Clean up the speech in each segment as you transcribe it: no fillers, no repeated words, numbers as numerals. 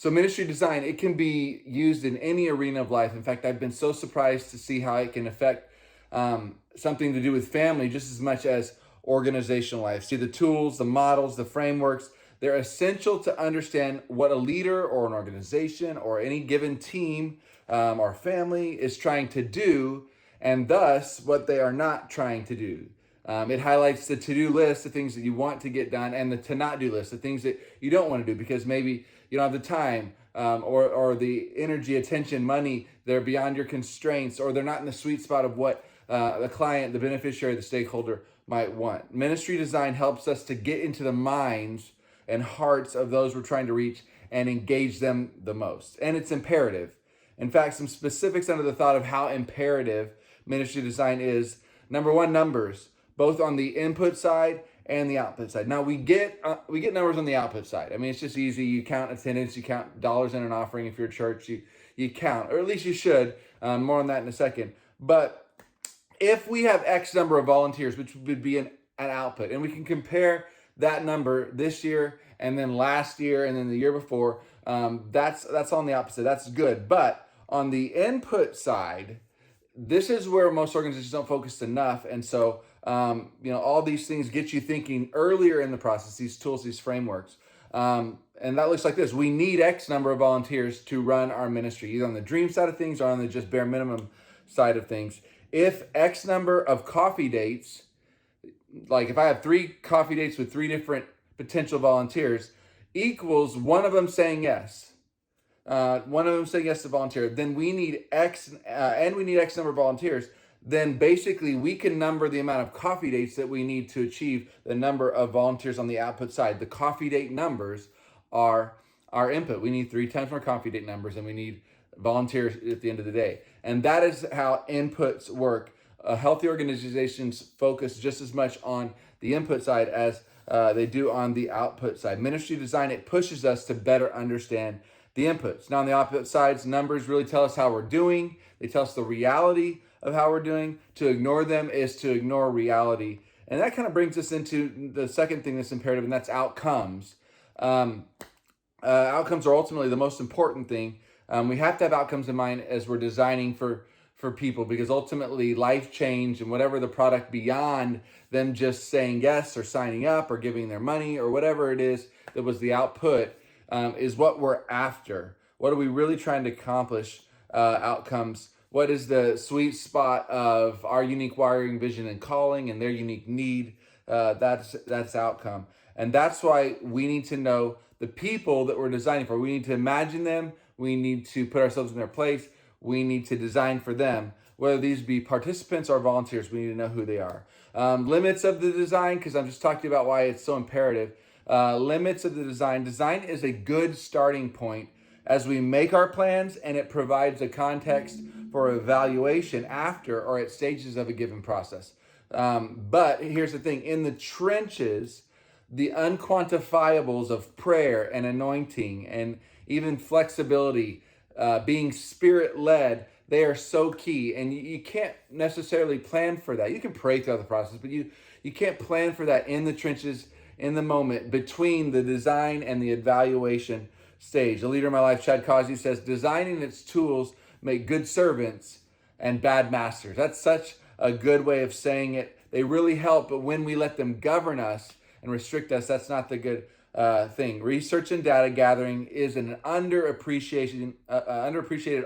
So ministry design, it can be used in any arena of life. In fact, I've been so surprised to see how it can affect something to do with family just as much as organizational life. See, the tools, the models, the frameworks, they're essential to understand what a leader or an organization or any given team or family is trying to do, and thus what they are not trying to do. It highlights the to-do list, the things that you want to get done, and the to-not-do list, the things that you don't want to do because maybe you don't have the time or the energy, attention, money. They're beyond your constraints, or they're not in the sweet spot of what the client, the beneficiary, the stakeholder might want. Ministry design helps us to get into the minds and hearts of those we're trying to reach and engage them the most. And it's imperative. In fact, some specifics under the thought of how imperative ministry design is. Number one, numbers, both on the input side and the output side. Now we get numbers on the output side. I mean, it's just easy. You count attendance, you count dollars in an offering. If you're a church, you count, or at least you should. More on that in a second. But if we have X number of volunteers, which would be an output, and we can compare that number this year and then last year and then the year before, that's on the opposite. That's good. But on the input side, this is where most organizations don't focus enough. And so, all these things get you thinking earlier in the process, these tools, these frameworks. And that looks like this. We need X number of volunteers to run our ministry, either on the dream side of things or on the just bare minimum side of things. If X number of coffee dates, like if I have 3 coffee dates with 3 different potential volunteers, equals one of them saying yes. One of them saying yes to volunteer, then we need X, and we need X number of volunteers. Then basically we can number the amount of coffee dates that we need to achieve the number of volunteers on the output side. The coffee date numbers are our input. We need 3 times more coffee date numbers than we need volunteers at the end of the day. And that is how inputs work. Healthy organizations focus just as much on the input side as they do on the output side. Ministry design, it pushes us to better understand the inputs. Now on the output sides, numbers really tell us how we're doing. They tell us the reality of how we're doing. To ignore them is to ignore reality. And that kind of brings us into the second thing that's imperative, and that's outcomes. Outcomes are ultimately the most important thing. We have to have outcomes in mind as we're designing for people, because ultimately life change and whatever the product beyond them just saying yes or signing up or giving their money or whatever it is that was the output is what we're after. What are we really trying to accomplish? Outcomes. What is the sweet spot of our unique wiring, vision, and calling and their unique need? That's outcome. And that's why we need to know the people that we're designing for. We need to imagine them. We need to put ourselves in their place. We need to design for them. Whether these be participants or volunteers, we need to know who they are. Limits of the design, because I'm just talking about why it's so imperative. Limits of the design. Design is a good starting point as we make our plans, and it provides a context for evaluation after or at stages of a given process. But here's the thing. In the trenches, the unquantifiables of prayer and anointing and even flexibility, being spirit-led, they are so key. And you can't necessarily plan for that. You can pray throughout the process, but you can't plan for that in the trenches, in the moment, between the design and the evaluation stage. A leader in my life, Chad Causey, says, designing its tools make good servants and bad masters. That's such a good way of saying it. They really help, but when we let them govern us and restrict us, that's not the good thing. Research and data gathering is an underappreciated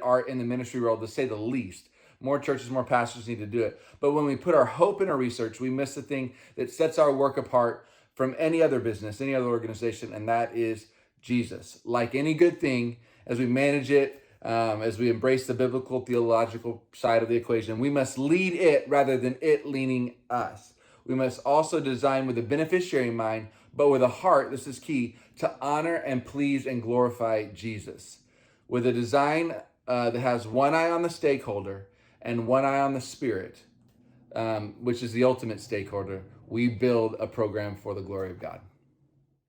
art in the ministry world, to say the least. More churches, more pastors need to do it. But when we put our hope in our research, we miss the thing that sets our work apart from any other business, any other organization, and that is Jesus. Like any good thing, as we manage it, as we embrace the biblical, theological side of the equation, we must lead it rather than it leading us. We must also design with a beneficiary in mind, but with a heart, this is key, to honor and please and glorify Jesus. With a design that has one eye on the stakeholder and one eye on the spirit, which is the ultimate stakeholder, we build a program for the glory of God.